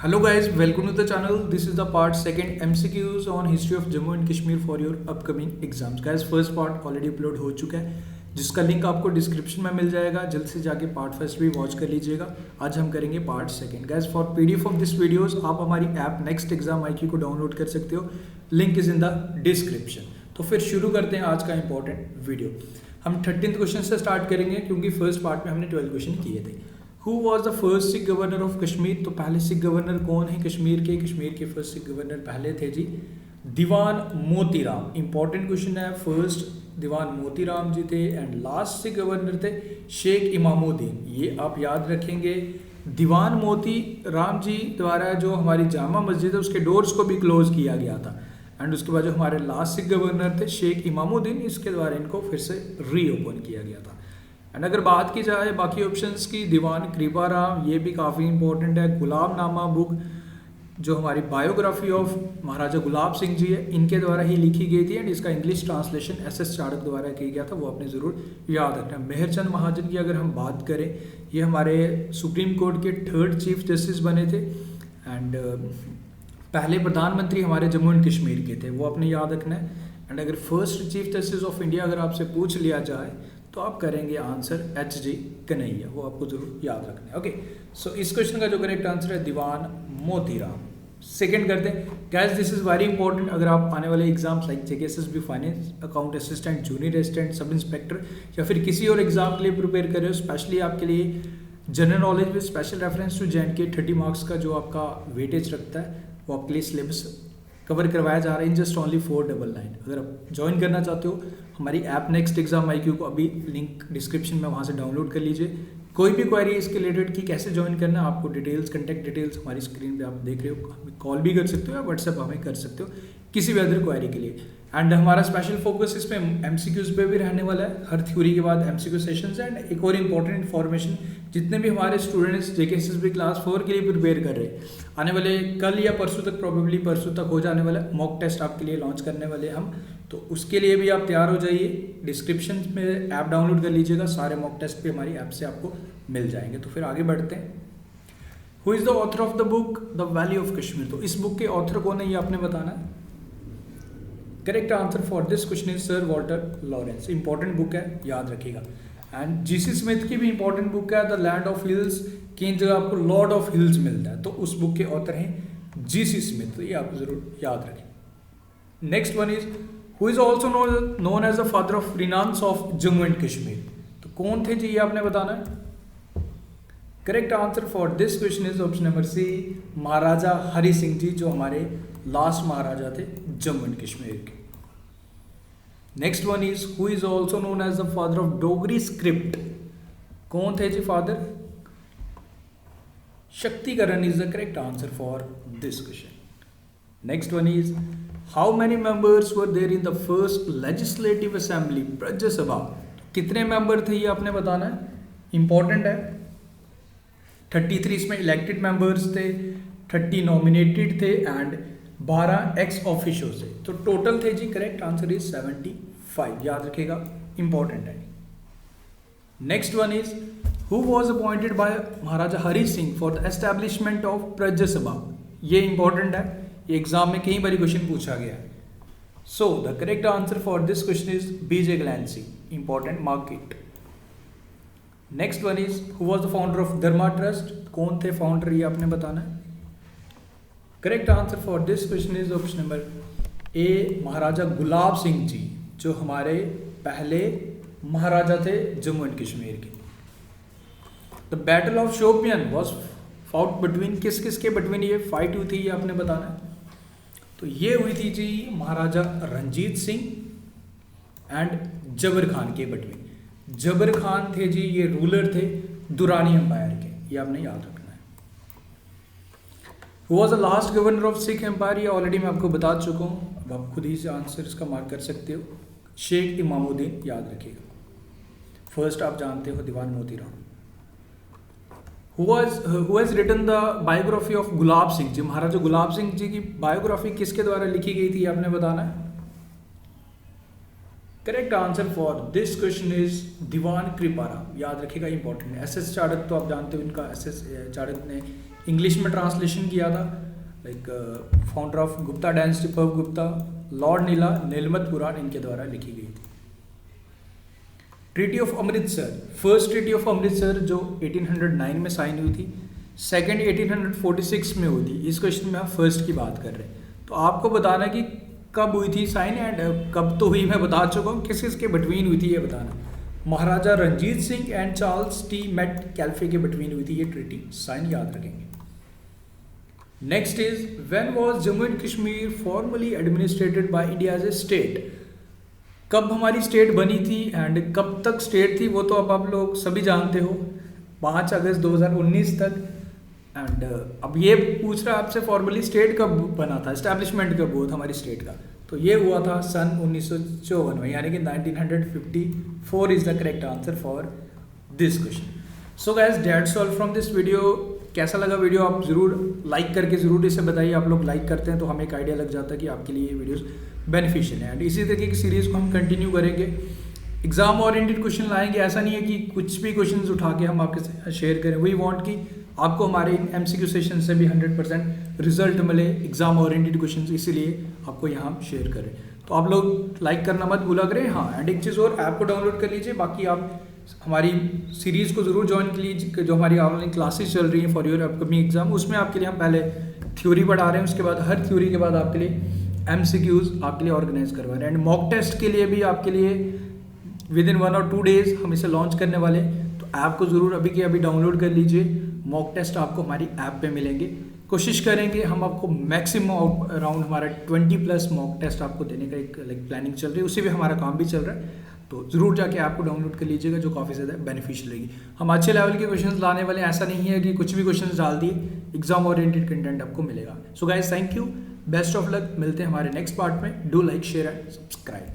Hello guys, welcome to the channel. This is the part second MCQs on history of Jammu and Kashmir for your upcoming exams. Guys, first part already upload हो चुका है जिसका link आपको description में मिल जाएगा. जल्द से जाके पार्ट फर्स्ट भी वॉच कर लीजिएगा. आज हम करेंगे part second. Guys, for PDF of this videos आप हमारी ऐप नेक्स्ट एग्जाम IQ को डाउनलोड कर सकते हो. Link is in the description. तो फिर शुरू करते हैं आज का इंपॉर्टेंट वीडियो. हम 13th क्वेश्चन से स्टार्ट करेंगे क्योंकि फर्स्ट पार्ट में हमने 12 क्वेश्चन किए थे. Who was the first Sikh governor of Kashmir? तो पहले सिख गवर्नर कौन है कश्मीर के? कश्मीर के फर्स्ट सिख गवर्नर पहले थे जी दीवान मोतीराम. इंपॉर्टेंट क्वेश्चन है. फर्स्ट दीवान मोतीराम जी थे एंड लास्ट सिख गवर्नर थे शेख इमामुद्दीन. ये आप याद रखेंगे. दीवान मोती राम जी द्वारा जो हमारी जामा मस्जिद है उसके डोर्स को भी क्लोज किया गया था. एंड उसके बाद जो हमारे लास्ट सिख गवर्नर थे शेख इमामुद्दीन, इसके द्वारा इनको फिर से रीओपन किया गया था. एंड अगर बात की जाए बाकी ऑप्शंस की, दीवान कृपाराम, ये भी काफ़ी इंपॉर्टेंट है. गुलाबनामा बुक जो हमारी बायोग्राफी ऑफ महाराजा गुलाब सिंह जी है, इनके द्वारा ही लिखी गई थी एंड इसका इंग्लिश ट्रांसलेशन SS चाणक्य द्वारा किया गया था. वो आपने ज़रूर याद रखना. मेहरचंद महाजन की अगर हम बात करें, ये हमारे सुप्रीम कोर्ट के 3rd चीफ जस्टिस बने थे एंड पहले प्रधानमंत्री हमारे जम्मू एंड कश्मीर के थे. वो आपने याद रखना है. एंड अगर first chief justice of India अगर आपसे पूछ लिया जाए तो आप करेंगे आंसर HG कन्हैया. वो आपको जरूर याद रखना है. ओके, सो इस क्वेश्चन का जो करेक्ट आंसर है दीवान मोतीराम. सेकंड करते हैं. Gas, this is very important. अगर आप आने वाले exams like JKSSB finance, account assistant, junior assistant, sub inspector या फिर किसी और एग्जाम के लिए प्रिपेयर कर रहे हो, स्पेशली आपके लिए general knowledge with special reference to JNK 30 marks का जो आपका वेटेज रखता है, वो आपके लिए सिलेबस कवर करवाया जा रहा है इन जस्ट ओनली 499. अगर आप ज्वाइन करना चाहते हो हमारी ऐप नेक्स्ट एग्जाम IQ को, अभी लिंक डिस्क्रिप्शन में वहाँ से डाउनलोड कर लीजिए. कोई भी क्वेरी इसके रिलेटेड की कैसे ज्वाइन करना है, आपको डिटेल्स, कंटेक्ट डिटेल्स हमारी स्क्रीन पे आप देख रहे हो. हमें कॉल भी कर सकते हो या व्हाट्सएप हमें कर सकते हो किसी भी अदर क्वेरी के लिए. एंड हमारा स्पेशल फोकस इसमें MCQs पे भी रहने वाला है. हर थ्योरी के बाद MCQ सेशंस. एंड एक और इम्पॉर्टेंट इन्फॉर्मेशन, जितने भी हमारे स्टूडेंट्स JKSSB क्लास 4 के लिए प्रिपेयर कर रहे हैं, आने वाले कल या परसों तक, प्रोबेबली परसों तक हो जाने वाला मॉक टेस्ट आपके लिए लॉन्च करने वाले हम. तो उसके लिए भी आप तैयार हो जाइए. डिस्क्रिप्शन में ऐप डाउनलोड कर लीजिएगा. सारे मॉक टेस्ट भी हमारी ऐप से आपको मिल जाएंगे. तो फिर आगे बढ़ते हैं. Who is the author of the book the valley of Kashmir? तो इस बुक के ऑथर कौन है ये आपने बताना है. Correct answer for this question is sir Walter Lawrence. Important book है, याद रखिएगा. एंड GC स्मिथ की भी इंपॉर्टेंट बुक है द लैंड ऑफ हिल्स, की इन जगह आपको लॉर्ड ऑफ हिल्स मिलता है. तो उस बुक के ऑथर हैं GC स्मिथ. तो ये आप जरूर याद रखें. Next one is who is also known as the father of renaissance of Jammu and Kashmir? तो कौन थे जी, ये आपने बताना है. Correct answer for this question is option number C, Maharaja Hari Singh ji, जो हमारे लास्ट महाराजा थे जम्मू एंड कश्मीर के. Next one is who is also known as the father of Dogri script? कौन थे जी फादर? शक्तिकरण is the correct answer for this question. Next one is how many members were there in the first legislative assembly Rajya Sabha? कितने member थे ये आपने बताना है. इंपॉर्टेंट है. 33 इसमें इलेक्टेड मेंबर्स थे, 30 नॉमिनेटेड थे एंड 12 एक्स ऑफिशियो थे. तो टोटल थे जी, करेक्ट आंसर इज 75. याद रखिएगा, इंपॉर्टेंट है. Next one is who was appointed by Maharaja Hari Singh for the establishment of राज्य सभा? ये इंपॉर्टेंट है, ये एग्जाम में कई बार क्वेश्चन पूछा गया है. So the correct answer for this question is BJ Glancy. Important, mark it. Next one is who was the founder of Dharma trust? कौन थे फाउंडर, ये आपने बताना है. Correct answer for this question is option number A, Maharaja Gulab Singh ji, जो हमारे पहले महाराजा थे जम्मू एंड कश्मीर के. The battle of Shopian was fought between, किस किस के बिटवीन ये फाइट हुई थी, ये आपने बताना है. तो ये हुई थी जी महाराजा रंजीत सिंह एंड जबर खान के बिटवीन. जबर खान थे जी, ये रूलर थे दुरानी एम्पायर के. ये आपने याद रखना है. Who was the last governor of Sikh empire? ये ऑलरेडी मैं आपको बता चुका हूँ. अब आप खुद ही से आंसर इसका मार्क कर सकते हो. शेख इमामुद्दीन. याद रखिएगा. फर्स्ट आप जानते हो Diwan Motiram. Who has written the biography of Gulab Singh ji? Maharaja Gulab Singh ji की बायोग्राफी किसके द्वारा लिखी गई थी, आपने बताना है. Correct answer for this question is Diwan Kriparam. याद रखिएगा, इंपॉर्टेंट है. SS चाणक्य तो आप जानते हो, इनका SS चाणक्य ने इंग्लिश में ट्रांसलेशन किया था, like founder of Gupta dynasty पब गुप्ता, लॉर्ड नीला, नीलमत पुराण इनके द्वारा लिखी गई थी। Treaty of Amritsar, first treaty of Amritsar जो 1809 में साइन हुई थी, सेकेंड 1846 में हुई थी। इस क्वेश्चन में आप फर्स्ट की बात कर रहे हैं, तो आपको बताना कि कब हुई थी साइन, एंड कब तो हुई मैं बता चुका हूँ, किस किसके बिटवीन हुई थी ये बताना। Maharaja Ranjit Singh and Charles T Metcalfe के बिटवीन हुई थी ये ट्रीटी, साइन याद रखेंगे। Next is when was Jammu and Kashmir formally administered by India as a state, कब हमारी स्टेट बनी थी एंड कब तक स्टेट थी वो तो अब आप लोग सभी जानते हो, 5 अगस्त 2019 तक। एंड अब ये पूछ रहा है आपसे फॉर्मली स्टेट कब बना था, एस्टैब्लिशमेंट कब हुआ था हमारी स्टेट का, तो ये हुआ था सन 1954 में, यानी कि 1954 is the correct answer for this question. So guys that's all from this video. कैसा लगा वीडियो आप ज़रूर लाइक करके ज़रूर इसे बताइए। आप लोग लाइक करते हैं तो हमें एक आइडिया लग जाता है कि आपके लिए ये वीडियोस बेनिफिशियल है, एंड इसी तरीके की सीरीज़ को हम कंटिन्यू करेंगे। एग्जाम ओरिएंटेड क्वेश्चन लाएंगे, ऐसा नहीं है कि कुछ भी क्वेश्चन उठा के हम आपके साथ शेयर करें। वी वांट कि आपको हमारे इन MCQ सेशन से भी 100% रिजल्ट मिले, एग्जाम ओरिएंटेड क्वेश्चन, इसीलिए आपको यहाँ हम शेयर करें। तो आप लोग लाइक करना मत भूला करें। हाँ, एंड एक चीज़ और, ऐप को डाउनलोड कर लीजिए। बाकी आप हमारी सीरीज़ को ज़रूर ज्वाइन कर लीजिए, जो हमारी ऑनलाइन क्लासेस चल रही हैं फॉर योर अपकमिंग एग्जाम। उसमें आपके लिए हम पहले थ्योरी पढ़ा रहे हैं, उसके बाद हर थ्योरी के बाद आपके लिए MCQs आपके लिए ऑर्गेनाइज करवा रहे हैं। एंड मॉक टेस्ट के लिए भी आपके लिए विद इन 1 और 2 डेज हम इसे लॉन्च करने वाले हैं, तो ऐप को ज़रूर अभी के अभी डाउनलोड कर लीजिए। मॉक टेस्ट आपको हमारी ऐप पे मिलेंगे। कोशिश करेंगे हम आपको मैक्सिमम अराउंड हमारा 20+ मॉक टेस्ट आपको देने का एक प्लानिंग चल रही है, उसी पे हमारा काम भी चल रहा है। तो ज़रूर जाके ऐप को डाउनलोड कर लीजिएगा, जो काफ़ी ज़्यादा बेनिफिशियल रहेगी। हम अच्छे लेवल के क्वेश्चंस लाने वाले हैं, ऐसा नहीं है कि कुछ भी क्वेश्चंस डाल दिए, एग्जाम ओरिएंटेड कंटेंट आपको मिलेगा। So guys thank you, best of luck, मिलते हैं हमारे नेक्स्ट पार्ट में। Do like, share and subscribe.